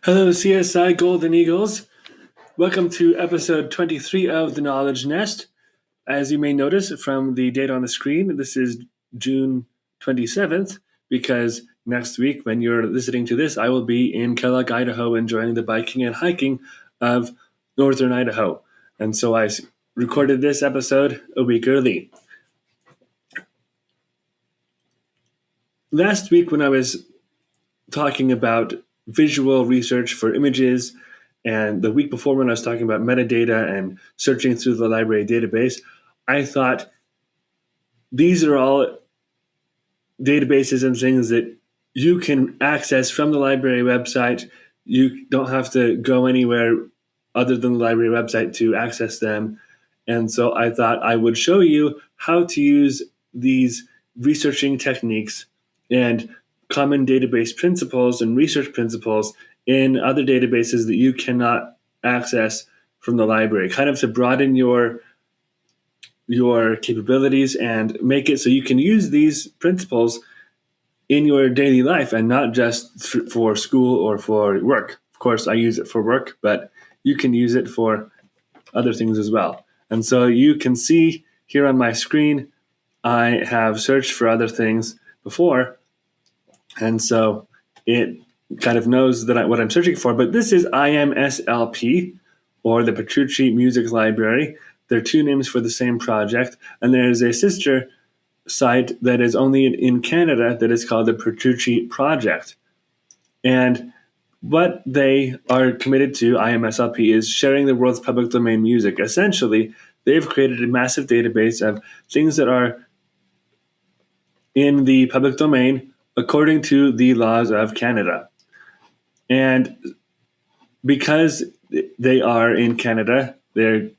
Hello, CSI Golden Eagles. Welcome to episode 23 of The Knowledge Nest. As you may notice from the date on the screen, this is June 27th, because next week, when you're listening to this, I will be in Kellogg, Idaho, enjoying the biking and hiking of northern Idaho. And so I recorded this episode a week early. Last week, when I was talking about visual research for images, and the week before when I was talking about metadata and searching through the library database, I thought these are all databases and things that you can access from the library website. You don't have to go anywhere other than the library website to access them. And so I thought I would show you how to use these researching techniques and common database principles and research principles in other databases that you cannot access from the library, kind of to broaden your capabilities and make it so you can use these principles in your daily life and not just for school or for work. Of course, I use it for work, but you can use it for other things as well. And so you can see here on my screen, I have searched for other things before, and so it kind of knows that what I'm searching for. But this is IMSLP, or the Petrucci Music Library. They're two names for the same project, and there's a sister site that is only in Canada that is called the Petrucci Project. And what they are committed to, IMSLP, is sharing the world's public domain music. Essentially, they've created a massive database of things that are in the public domain according to the laws of Canada. And because they are in Canada, they're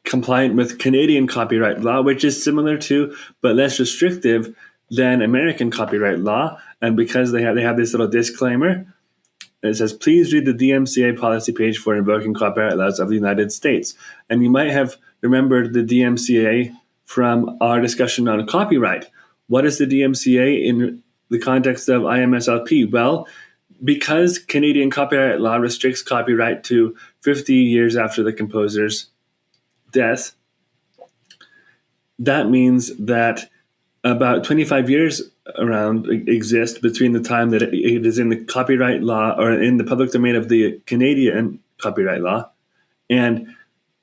compliant with Canadian copyright law, which is similar to but less restrictive than American copyright law. And because they have this little disclaimer, it says, please read the DMCA policy page for invoking copyright laws of the United States. And you might have remembered the DMCA from our discussion on copyright. What is the DMCA in the context of IMSLP? Well, because Canadian copyright law restricts copyright to 50 years after the composer's death, that means that about 25 years around exist between the time that it is in the copyright law or in the public domain of the Canadian copyright law and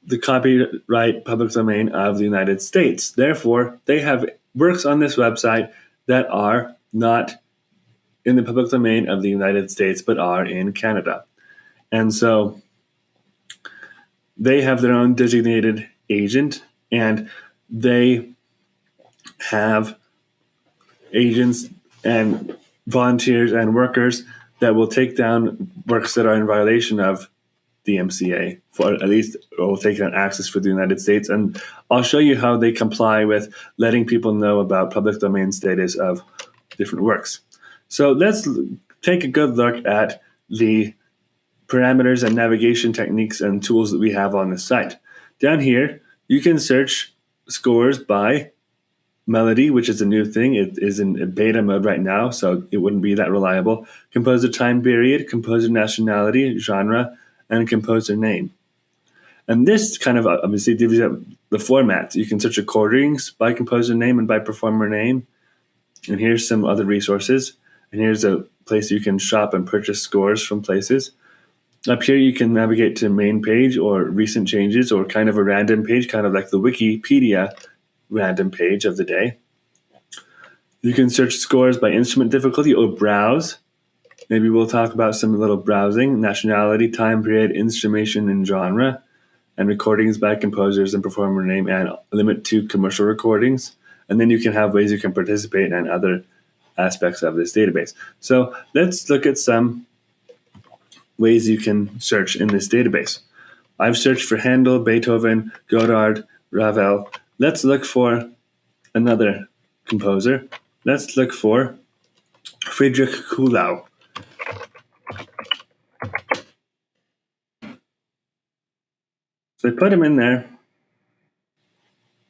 the copyright public domain of the United States. Therefore, they have works on this website that are not in the public domain of the United States but are in Canada. And so they have their own designated agent, and they have agents and volunteers and workers that will take down works that are in violation of DMCA, for at least, or will take down access for the United States. And I'll show you how they comply with letting people know about public domain status of different works. So let's take a good look at the parameters and navigation techniques and tools that we have on the site. Down here, you can search scores by melody, which is a new thing. It is in beta mode right now, so it wouldn't be that reliable. Composer time period, composer nationality, genre, and composer name. And this kind of obviously gives you the format. You can search recordings by composer name and by performer name. And here's some other resources. And here's a place you can shop and purchase scores from places. Up here, you can navigate to main page or recent changes or kind of a random page, kind of like the Wikipedia random page of the day. You can search scores by instrument difficulty or browse. Maybe we'll talk about some little browsing, nationality, time period, instrumentation, and genre, and recordings by composers and performer name, and limit to commercial recordings. And then you can have ways you can participate and other aspects of this database. So let's look at some ways you can search in this database. I've searched for Handel, Beethoven, Godard, Ravel. Let's look for another composer. Let's look for Friedrich Kuhlau. So I put him in there,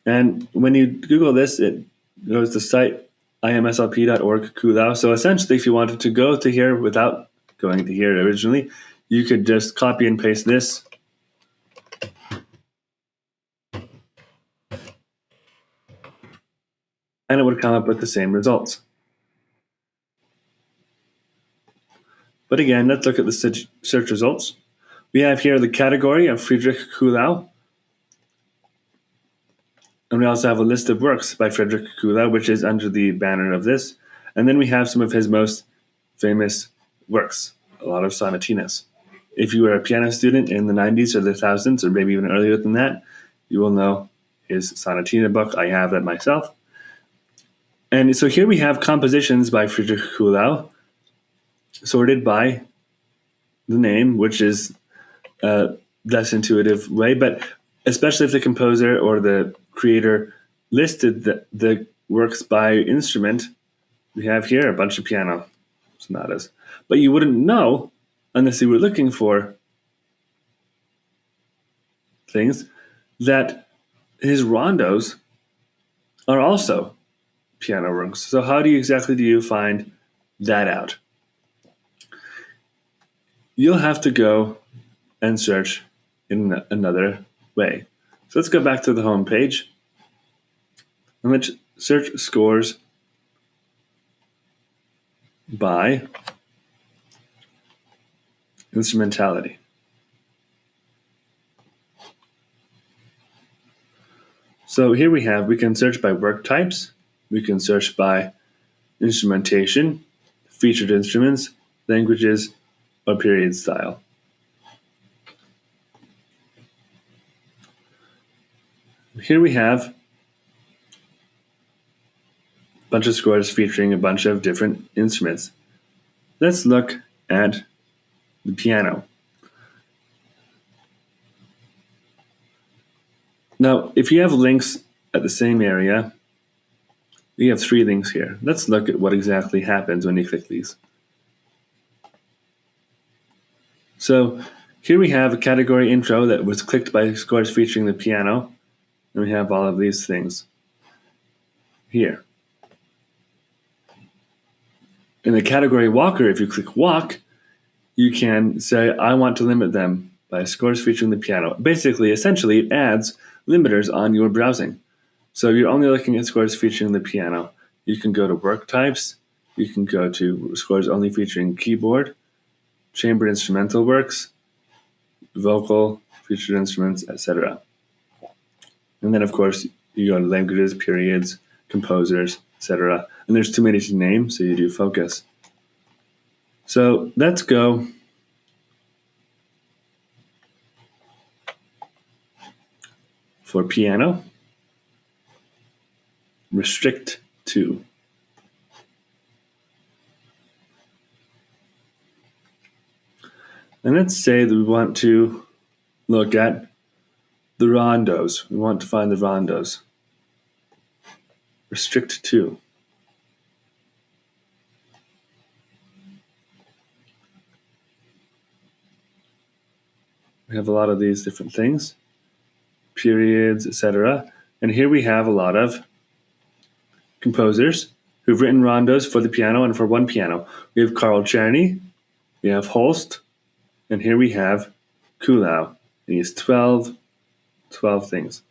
and when you Google this, it goes to site imslp.org Kuhlau. So essentially, if you wanted to go to here without going to here originally, you could just copy and paste this and it would come up with the same results. But again, let's look at the search results. We have here the category of Friedrich Kuhlau. And we also have a list of works by Friedrich Kuhlau, which is under the banner of this. And then we have some of his most famous works, a lot of sonatinas. If you were a piano student in the 90s or the 2000s, or maybe even earlier than that, you will know his sonatina book. I have that myself. And so here we have compositions by Friedrich Kuhlau, sorted by the name, which is a less intuitive way, but especially if the composer or the creator listed the works by instrument, we have here a bunch of piano sonatas. But you wouldn't know, unless you were looking for things, that his rondos are also piano works. So how do you find that out? You'll have to go and search in another way. So let's go back to the home page and let's search scores by instrumentality. So here we can search by work types, we can search by instrumentation, featured instruments, languages, or period style. Here we have a bunch of scores featuring a bunch of different instruments. Let's look at the piano. Now, if you have links at the same area, we have 3 links here. Let's look at what exactly happens when you click these. So here we have a category intro that was clicked by scores featuring the piano, and we have all of these things here. In the category walker, if you click walk, you can say, I want to limit them by scores featuring the piano. Basically, essentially, it adds limiters on your browsing. So you're only looking at scores featuring the piano. You can go to work types. You can go to scores only featuring keyboard, chamber instrumental works, vocal, featured instruments, etc. And then, of course, you go to languages, periods, composers, etc. And there's too many to name, so you do focus. So let's go for piano, restrict to. And let's say that we want to look at the rondos. We want to find the rondos. Restrict to. We have a lot of these different things, periods, etc. And here we have a lot of composers who've written rondos for the piano and for one piano. We have Carl Czerny, we have Holst, and here we have Kuhlau. And he has 12 things.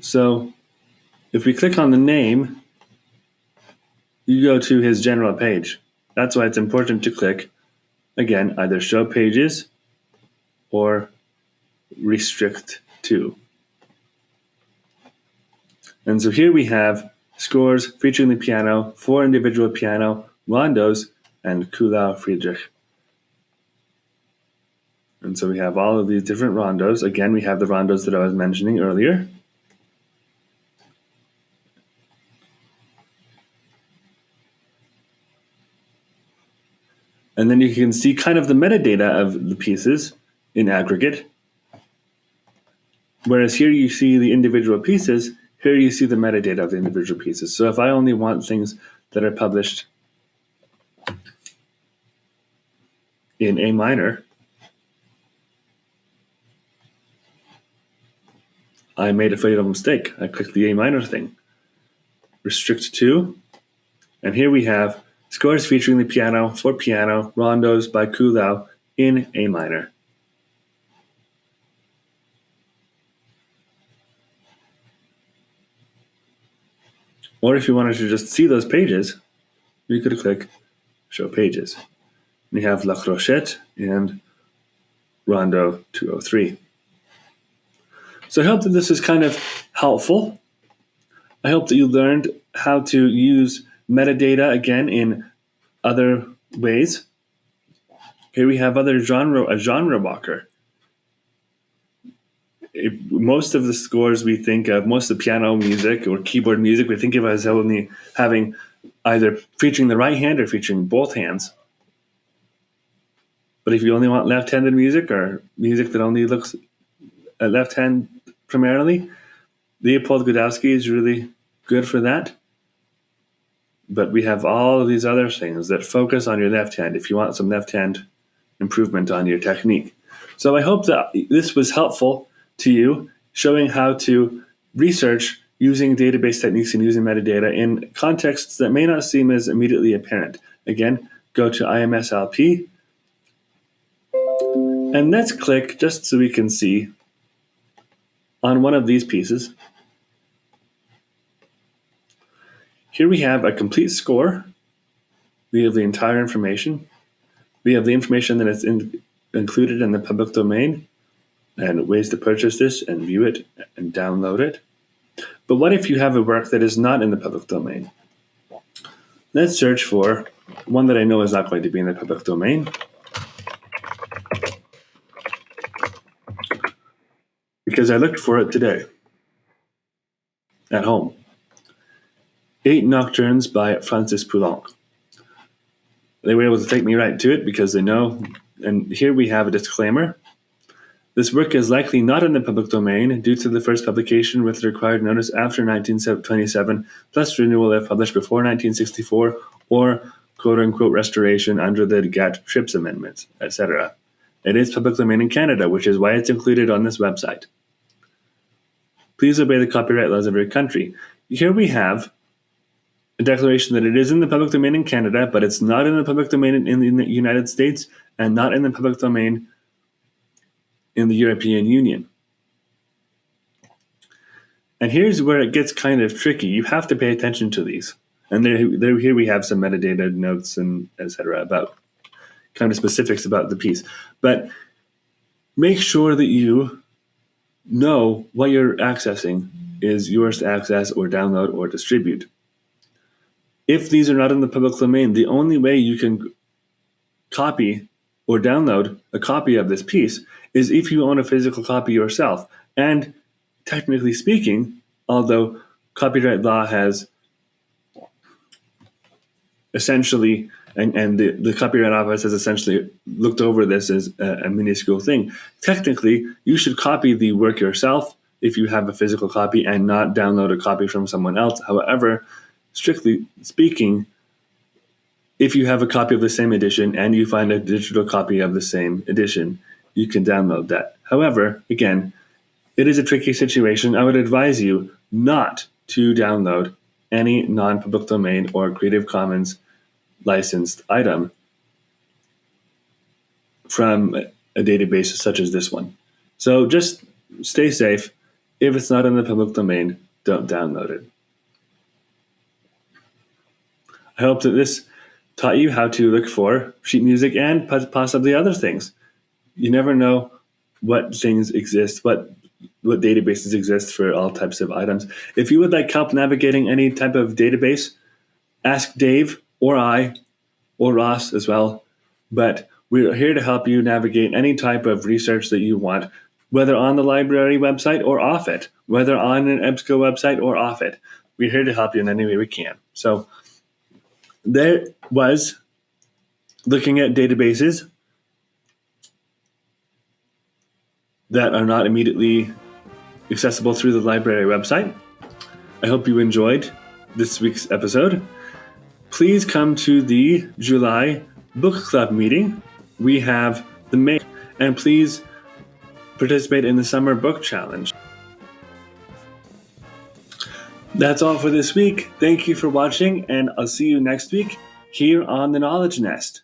So if we click on the name, you go to his general page. That's why it's important to click, again, either show pages or restrict to. And so here we have scores featuring the piano, 4 individual piano, rondos, and Kuhlau Friedrich. And so we have all of these different rondos. Again, we have the rondos that I was mentioning earlier. And then you can see kind of the metadata of the pieces in aggregate. Whereas here you see the individual pieces, here you see the metadata of the individual pieces. So if I only want things that are published in A minor, I made a fatal mistake. I clicked the A minor thing. Restrict to, and here we have Scores featuring the piano for piano, rondos by Kuhlau in A minor. Or if you wanted to just see those pages, you could click Show Pages. We have La Crochette and Rondo 203. So I hope that this is kind of helpful. I hope that you learned how to use metadata again in other ways. Here we have a genre walker. Most of the scores we think of, most of the piano music or keyboard music, we think of as only having either featuring the right hand or featuring both hands. But if you only want left-handed music or music that only looks at left hand primarily, Leopold Godowski is really good for that. But we have all of these other things that focus on your left hand if you want some left hand improvement on your technique. So I hope that this was helpful to you, showing how to research using database techniques and using metadata in contexts that may not seem as immediately apparent. Again, go to IMSLP and let's click, just so we can see, on one of these pieces. Here we have a complete score. We have the entire information. We have the information that is included in the public domain and ways to purchase this and view it and download it. But what if you have a work that is not in the public domain? Let's search for one that I know is not going to be in the public domain. Because I looked for it today at home. 8 Nocturnes by Francis Poulenc. They were able to take me right to it because they know, and here we have a disclaimer. This work is likely not in the public domain due to the first publication with required notice after 1927, plus renewal if published before 1964, or quote-unquote restoration under the GATT-TRIPS amendments, etc. It is public domain in Canada, which is why it's included on this website. Please obey the copyright laws of your country. Here we have a declaration that it is in the public domain in Canada, but it's not in the public domain in the United States and not in the public domain in the European Union. And here's where it gets kind of tricky. You have to pay attention to these. And here we have some metadata notes and etc. about kind of specifics about the piece. But make sure that you know what you're accessing is yours to access or download or distribute. If these are not in the public domain, the only way you can copy or download a copy of this piece is if you own a physical copy yourself. And technically speaking, although copyright law has essentially, and the Copyright Office has essentially looked over this as a minuscule thing, technically you should copy the work yourself if you have a physical copy and not download a copy from someone else. However, strictly speaking, if you have a copy of the same edition and you find a digital copy of the same edition, you can download that. However, again, it is a tricky situation. I would advise you not to download any non-public domain or Creative Commons licensed item from a database such as this one. So just stay safe. If it's not in the public domain, don't download it. I hope that this taught you how to look for sheet music and possibly other things. You never know what things exist, what databases exist for all types of items. If you would like help navigating any type of database, ask Dave or I or Ross as well. But we're here to help you navigate any type of research that you want, whether on the library website or off it, whether on an EBSCO website or off it. We're here to help you in any way we can. So there was looking at databases that are not immediately accessible through the library website. I hope you enjoyed this week's episode. Please come to the July book club meeting. We have the May, and please participate in the summer book challenge. That's all for this week. Thank you for watching, and I'll see you next week. here on the Knowledge Nest.